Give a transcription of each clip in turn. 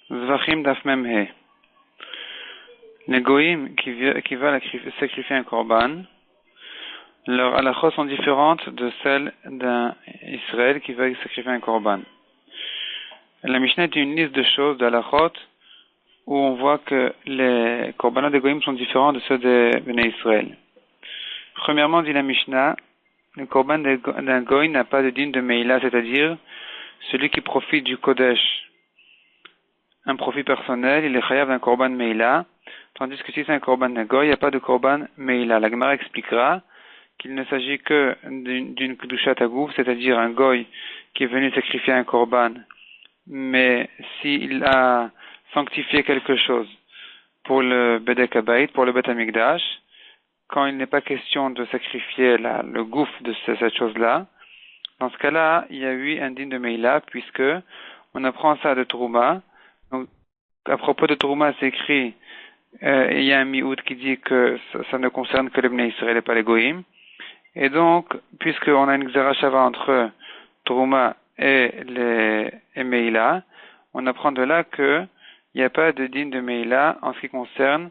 Zvachim Daf Mem He. Les goïms qui veulent sacrifier un korban, leurs halachos sont différentes de celles d'un Israël qui veut sacrifier un korban. La Mishnah est une liste de choses, de halachot, où on voit que les korbanot des goïms sont différents de ceux des Bnei Israël. Premièrement, dit la Mishnah, le korban d'un goïm n'a pas de din de meila, c'est-à-dire celui qui profite du kodesh, un profit personnel, il est chayav d'un korban meila, tandis que si c'est un korban d'un goy, il n'y a pas de korban meila. La Gemara expliquera qu'il ne s'agit que d'une kedushat hagouf, c'est-à-dire un goy qui est venu sacrifier un korban, mais s'il a sanctifié quelque chose pour le bedek habayit, pour le bet hamikdash, quand il n'est pas question de sacrifier le gouf de cette chose-là, dans ce cas-là, il y a eu un din de meila, puisque on apprend ça de Trouma. Donc, à propos de Trouma, c'est écrit, il y a un miout qui dit que ça ne concerne que les Bnei Israël et pas les Goïm. Et donc, puisqu'on a une xerashava entre Trouma et Meila, on apprend de là que il n'y a pas de din de Meila en ce qui concerne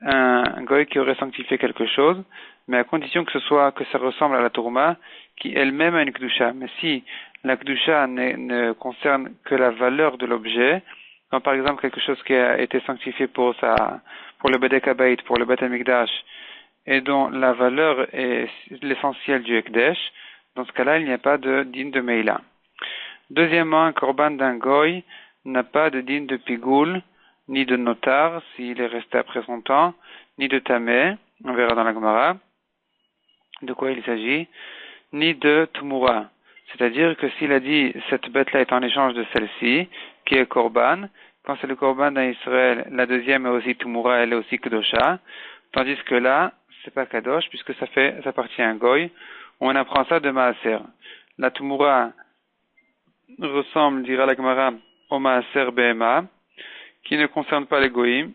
un goy qui aurait sanctifié quelque chose, mais à condition que ça ressemble à la Trouma, qui elle-même a une kedusha. Mais si la kedusha ne concerne que la valeur de l'objet, quand par exemple quelque chose qui a été sanctifié pour le bedek habayit, pour le bet hamikdash, et dont la valeur est l'essentiel du ekdesh, dans ce cas-là, il n'y a pas de din de meila. Deuxièmement, un korban d'un goy n'a pas de din de pigoul, ni de notar, s'il est resté après son temps, ni de tamé, on verra dans la Gemara de quoi il s'agit, ni de tumura. C'est-à-dire que s'il a dit cette bête-là est en échange de celle-ci, qui est korban, quand c'est le korban d'un Israël, la deuxième est aussi tumura, elle est aussi kedosha, tandis que là, c'est pas kadosh, puisque ça appartient à un goy. On apprend ça de maaser. La tumura ressemble, dira la Gemara, au maaser behema, qui ne concerne pas les goïm.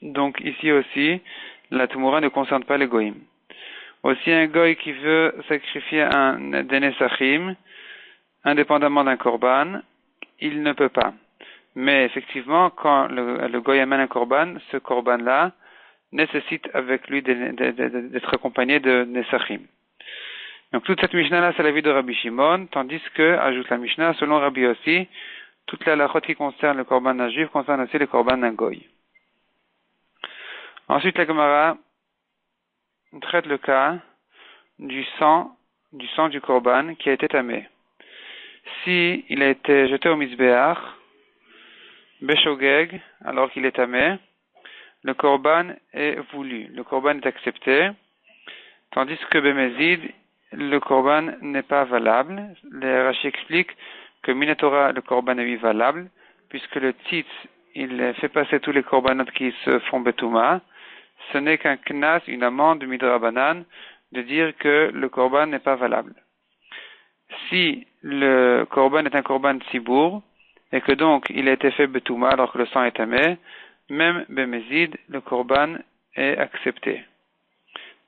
Donc ici aussi, la tumura ne concerne pas les goïm. Aussi un goy qui veut sacrifier des nesachim, indépendamment d'un korban, il ne peut pas. Mais effectivement, quand le goy amène un korban, ce korban-là nécessite avec lui d'être accompagné de nesachim. Donc toute cette Mishnah-là, c'est la vie de Rabbi Shimon, tandis que, ajoute la Mishnah, selon Rabbi aussi, toute la halachot qui concerne le korban d'un juif concerne aussi le korban d'un goy. Ensuite, la Gemara traite le cas du sang du korban qui a été tamé. Si il a été jeté au misbéach, beshogeg, alors qu'il est tamé, le korban est voulu, le korban est accepté, tandis que bemezid, le korban n'est pas valable. Les Rashi expliquent que minatora, le korban est valable, puisque le tzitz, il fait passer tous les korbanot qui se font betouma. Ce n'est qu'un knas, une amende midrabanan, de dire que le korban n'est pas valable. Si le korban est un korban tzibour, et que donc il a été fait betouma alors que le sang est tamé, même bemezid, le korban est accepté.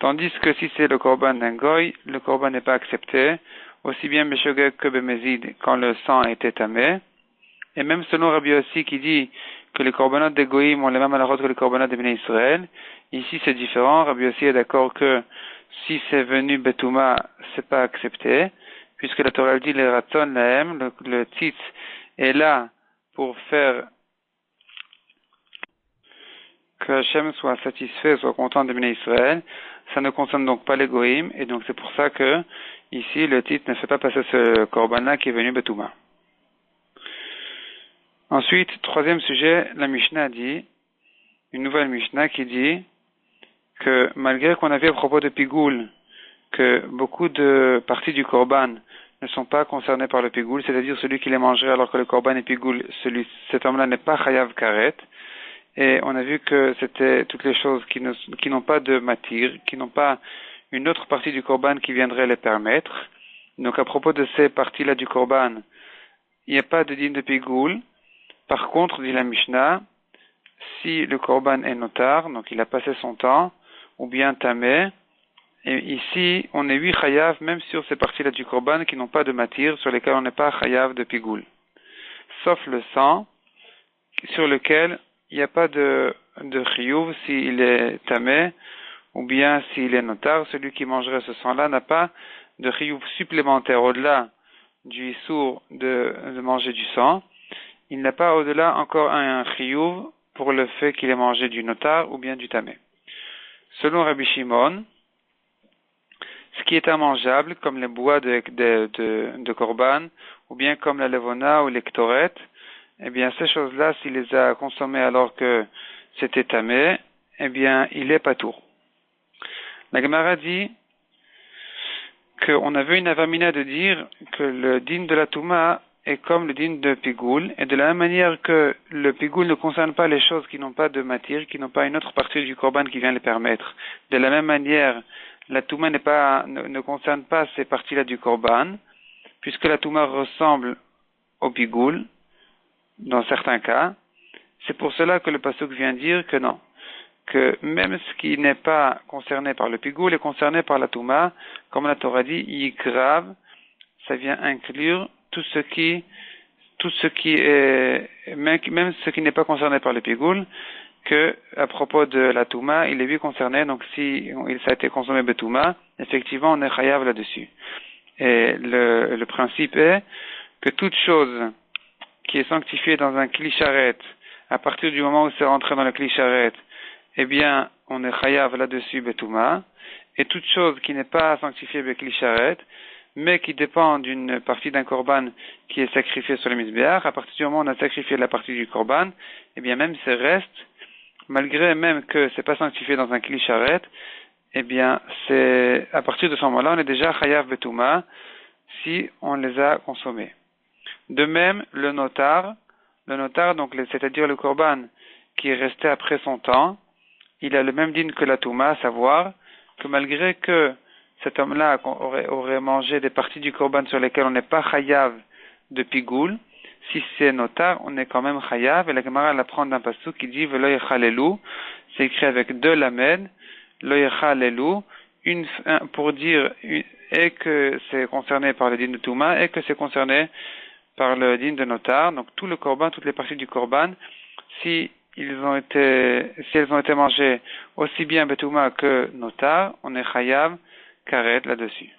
Tandis que si c'est le korban d'un goy, le korban n'est pas accepté, aussi bien beshogeg que bemezid quand le sang a été tamé. Et même selon Rabbi Yossi qui dit que les korbanot des goïm ont les mêmes halachot que les korbanot des Bnei Israël, ici c'est différent. Rabbi Yossi est d'accord que si c'est venu betouma, c'est pas accepté, puisque la Torah dit les raton lahem, le tzitz est là pour faire que Hachem soit satisfait, soit content des Bnei Israël. Ça ne concerne donc pas les goïm, et donc c'est pour ça que ici le tzitz ne fait pas passer ce korban-là qui est venu betouma. Ensuite, troisième sujet, la Mishnah dit, une nouvelle Mishnah qui dit que malgré qu'on a vu à propos de Pigoul, que beaucoup de parties du korban ne sont pas concernées par le Pigoul, c'est-à-dire celui qui les mangerait alors que le korban est Pigoul, cet homme-là n'est pas Chayav Karet, et on a vu que c'était toutes les choses qui n'ont pas de matir, qui n'ont pas une autre partie du korban qui viendrait les permettre. Donc à propos de ces parties-là du korban, il n'y a pas de din de Pigoul. Par contre, dit la Mishnah, si le korban est notar, donc il a passé son temps, ou bien tamé, et ici, on est 8 chayav, même sur ces parties-là du korban qui n'ont pas de matir, sur lesquelles on n'est pas chayav de pigoul. Sauf le sang, sur lequel il n'y a pas de chiyuv s'il est tamé, ou bien s'il est notar, celui qui mangerait ce sang-là n'a pas de chiyuv supplémentaire au-delà du issour de manger du sang. Il n'a pas au-delà encore un chiyuv pour le fait qu'il ait mangé du notar ou bien du tamé. Selon Rabbi Shimon, ce qui est immangeable, comme les bois de korban, ou bien comme la levona ou les ktoret, eh bien, ces choses-là, s'il les a consommées alors que c'était tamé, eh bien, il est patour. La Gemara dit qu'on avait une avamina de dire que le din de la Touma est comme le din de Pigoul, et de la même manière que le Pigoul ne concerne pas les choses qui n'ont pas de matière, qui n'ont pas une autre partie du korban qui vient les permettre. De la même manière, la Touma ne concerne pas ces parties-là du korban, puisque la Touma ressemble au Pigoul, dans certains cas. C'est pour cela que le pasuk vient dire que non, que même ce qui n'est pas concerné par le pigoul est concerné par la touma, comme la Torah dit, yikrav, ça vient inclure tout ce qui est, même ce qui n'est pas concerné par le pigoul, que à propos de la touma, il est lui concerné, donc si ça a été consommé betouma, effectivement on est chayav là-dessus. Et le principe est que toute chose qui est sanctifiée dans un kli sharet, à partir du moment où c'est rentré dans le kli sharet, eh bien, on est chayav là-dessus betouma, et toute chose qui n'est pas sanctifiée bekli sharet, mais qui dépend d'une partie d'un korban qui est sacrifié sur le mizbeach, à partir du moment où on a sacrifié la partie du korban, eh bien, même ces restes, malgré même que c'est pas sanctifié dans un kli sharet, eh bien, c'est, à partir de ce moment-là, on est déjà chayav betouma, si on les a consommés. De même, le notar, donc, c'est-à-dire le korban qui est resté après son temps, il a le même din que la touma, à savoir que malgré que cet homme-là aurait mangé des parties du korban sur lesquelles on n'est pas chayav de pigoul, si c'est notar, on est quand même chayav, et la Gemara la prend d'un pasuk qui dit velo yechalelu, c'est écrit avec deux lamed, lo yechalelu, pour dire et que c'est concerné par le din de touma et que c'est concerné par le din de notar, donc tout le korban, toutes les parties du korban, si elles ont été mangées aussi bien betouma que notar, on est chayav karet là-dessus.